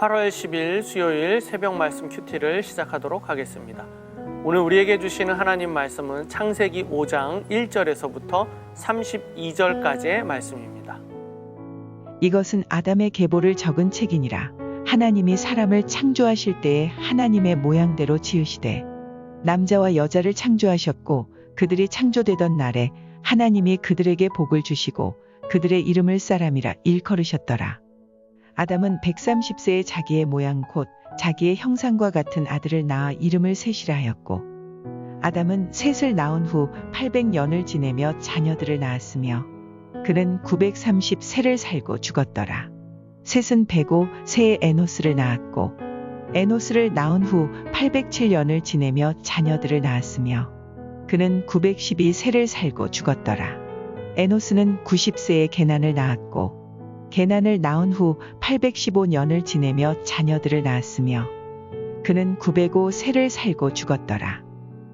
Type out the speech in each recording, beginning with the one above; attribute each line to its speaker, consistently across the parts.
Speaker 1: 8월 10일 수요일 새벽 말씀 큐티를 시작하도록 하겠습니다. 오늘 우리에게 주시는 하나님 말씀은 창세기 5장 1절에서부터 32절까지의 말씀입니다.
Speaker 2: 이것은 아담의 계보를 적은 책이니라. 하나님이 사람을 창조하실 때에 하나님의 모양대로 지으시되 남자와 여자를 창조하셨고 그들이 창조되던 날에 하나님이 그들에게 복을 주시고 그들의 이름을 사람이라 일컬으셨더라. 아담은 130세에 자기의 모양 곧 자기의 형상과 같은 아들을 낳아 이름을 셋이라 하였고 아담은 셋을 낳은 후 800년을 지내며 자녀들을 낳았으며 그는 930세를 살고 죽었더라. 셋은 베고 세에 에노스를 낳았고 에노스를 낳은 후 807년을 지내며 자녀들을 낳았으며 그는 912세를 살고 죽었더라. 에노스는 90세에 게난을 낳았고 게난을 낳은 후 815년을 지내며 자녀들을 낳았으며 그는 905세를 살고 죽었더라.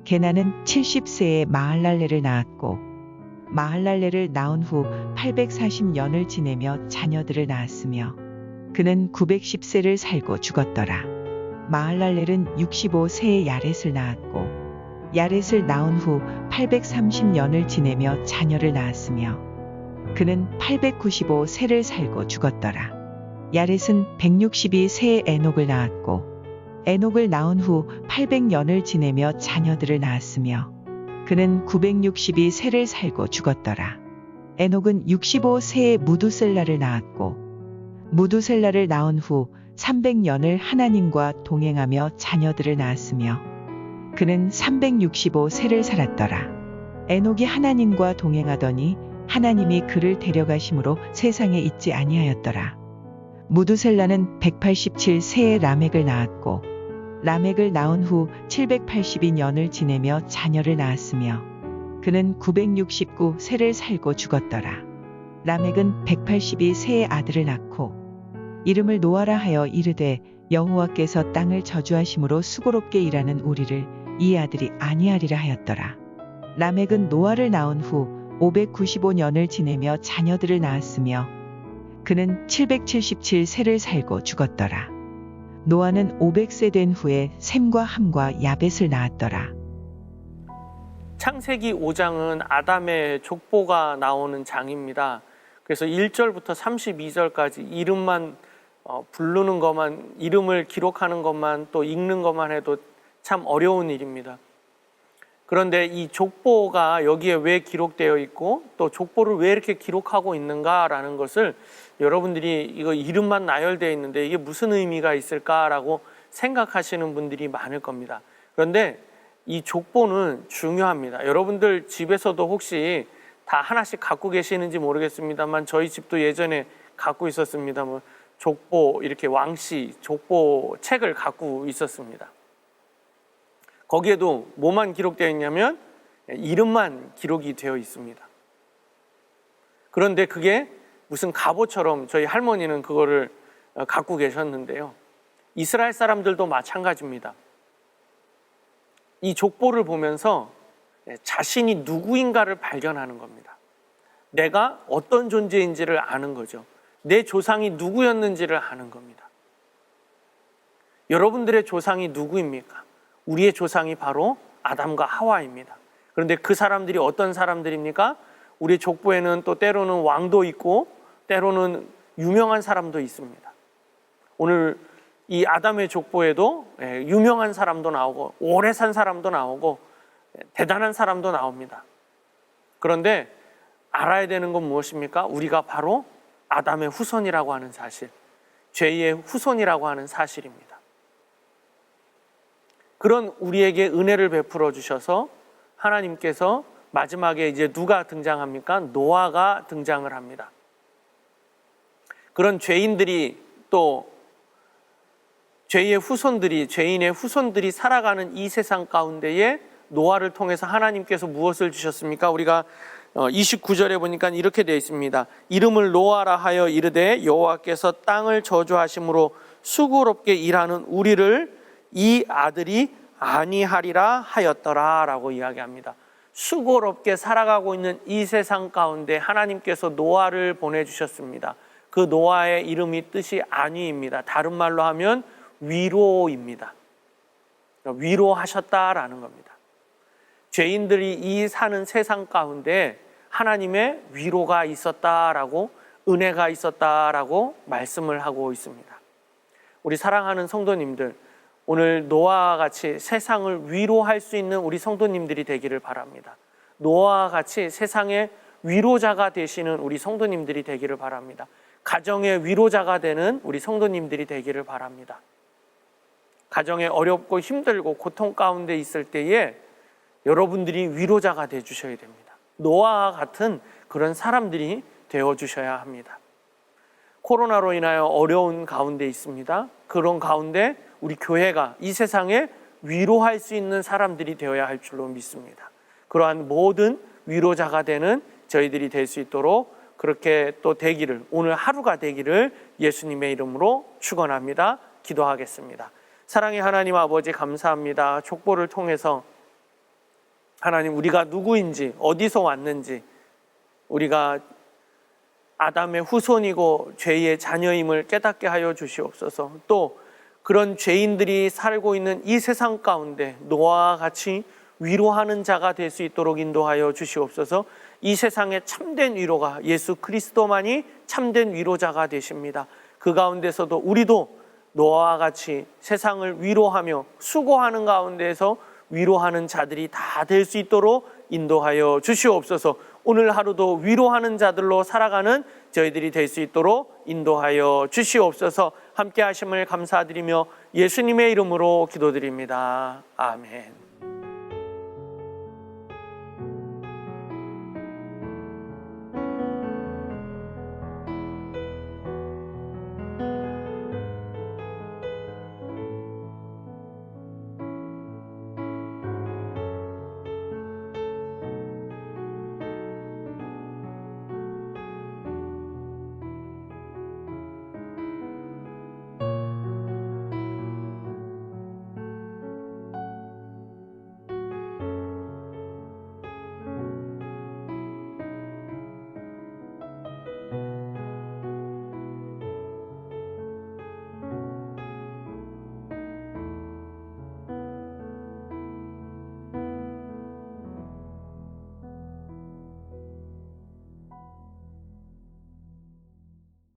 Speaker 2: 게난은 70세에 마할랄레를 낳았고 마할랄레를 낳은 후 840년을 지내며 자녀들을 낳았으며 그는 910세를 살고 죽었더라. 마할랄렐은 65세에 야렛을 낳았고 야렛을 낳은 후 830년을 지내며 자녀를 낳았으며 그는 895세를 살고 죽었더라. 야렛은 162세에 에녹을 낳았고 에녹을 낳은 후 800년을 지내며 자녀들을 낳았으며 그는 962세를 살고 죽었더라. 에녹은 65세에 무두셀라를 낳았고 무두셀라를 낳은 후 300년을 하나님과 동행하며 자녀들을 낳았으며 그는 365세를 살았더라. 에녹이 하나님과 동행하더니 하나님이 그를 데려가심으로 세상에 있지 아니하였더라. 무두셀라는 187세에 라멕을 낳았고 라멕을 낳은 후 782년을 지내며 자녀를 낳았으며 그는 969세를 살고 죽었더라. 라멕은 182세의 아들을 낳고 이름을 노아라 하여 이르되 여호와께서 땅을 저주하심으로 수고롭게 일하는 우리를 이 아들이 아니하리라 하였더라. 라멕은 노아를 낳은 후 595년을 지내며 자녀들을 낳았으며 그는 777세를 살고 죽었더라. 노아는 500세 된 후에 셈과 함과 야벳을 낳았더라.
Speaker 1: 창세기 5장은 아담의 족보가 나오는 장입니다. 그래서 1절부터 32절까지 이름만 부르는 것만, 이름을 기록하는 것만 또 읽는 것만 해도 참 어려운 일입니다. 그런데 이 족보가 여기에 왜 기록되어 있고 또 족보를 왜 이렇게 기록하고 있는가라는 것을 여러분들이 이거 이름만 나열되어 있는데 이게 무슨 의미가 있을까라고 생각하시는 분들이 많을 겁니다. 그런데 이 족보는 중요합니다. 여러분들 집에서도 혹시 다 하나씩 갖고 계시는지 모르겠습니다만 저희 집도 예전에 갖고 있었습니다. 족보, 이렇게 왕씨 족보 책을 갖고 있었습니다. 거기에도 뭐만 기록되어 있냐면 이름만 기록이 되어 있습니다. 그런데 그게 무슨 갑오처럼 저희 할머니는 그거를 갖고 계셨는데요. 이스라엘 사람들도 마찬가지입니다. 이 족보를 보면서 자신이 누구인가를 발견하는 겁니다. 내가 어떤 존재인지를 아는 거죠. 내 조상이 누구였는지를 아는 겁니다. 여러분들의 조상이 누구입니까? 우리의 조상이 바로 아담과 하와입니다. 그런데 그 사람들이 어떤 사람들입니까? 우리 족보에는 또 때로는 왕도 있고 때로는 유명한 사람도 있습니다. 오늘 이 아담의 족보에도 유명한 사람도 나오고 오래 산 사람도 나오고 대단한 사람도 나옵니다. 그런데 알아야 되는 건 무엇입니까? 우리가 바로 아담의 후손이라고 하는 사실, 죄의 후손이라고 하는 사실입니다. 그런 우리에게 은혜를 베풀어 주셔서 하나님께서 마지막에 이제 누가 등장합니까? 노아가 등장을 합니다. 그런 죄인들이 또 죄인의 후손들이 살아가는 이 세상 가운데에 노아를 통해서 하나님께서 무엇을 주셨습니까? 우리가 29절에 보니까 이렇게 되어 있습니다. 이름을 노아라 하여 이르되 여호와께서 땅을 저주하심으로 수고롭게 일하는 우리를 이 아들이 아니하리라 하였더라 라고 이야기합니다. 수고롭게 살아가고 있는 이 세상 가운데 하나님께서 노아를 보내주셨습니다. 그 노아의 이름이 뜻이 안위입니다. 다른 말로 하면 위로입니다. 위로하셨다라는 겁니다. 죄인들이 이 사는 세상 가운데 하나님의 위로가 있었다라고, 은혜가 있었다라고 말씀을 하고 있습니다. 우리 사랑하는 성도님들, 오늘 노아와 같이 세상을 위로할 수 있는 우리 성도님들이 되기를 바랍니다. 노아와 같이 세상의 위로자가 되시는 우리 성도님들이 되기를 바랍니다. 가정의 위로자가 되는 우리 성도님들이 되기를 바랍니다. 가정에 어렵고 힘들고 고통 가운데 있을 때에 여러분들이 위로자가 되어주셔야 됩니다. 노아와 같은 그런 사람들이 되어주셔야 합니다. 코로나로 인하여 어려운 가운데 있습니다. 그런 가운데 우리 교회가 이 세상에 위로할 수 있는 사람들이 되어야 할 줄로 믿습니다. 그러한 모든 위로자가 되는 저희들이 될 수 있도록 그렇게 또 되기를, 오늘 하루가 되기를 예수님의 이름으로 축원합니다. 기도하겠습니다. 사랑의 하나님 아버지, 감사합니다. 족보를 통해서 하나님, 우리가 누구인지, 어디서 왔는지, 우리가 아담의 후손이고 죄의 자녀임을 깨닫게 하여 주시옵소서. 또 그런 죄인들이 살고 있는 이 세상 가운데 노아와 같이 위로하는 자가 될 수 있도록 인도하여 주시옵소서. 이 세상에 참된 위로가 예수 그리스도만이 참된 위로자가 되십니다. 그 가운데서도 우리도 노아와 같이 세상을 위로하며 수고하는 가운데에서 위로하는 자들이 다 될 수 있도록 인도하여 주시옵소서. 오늘 하루도 위로하는 자들로 살아가는 저희들이 될 수 있도록 인도하여 주시옵소서. 함께 하심을 감사드리며 예수님의 이름으로 기도드립니다. 아멘.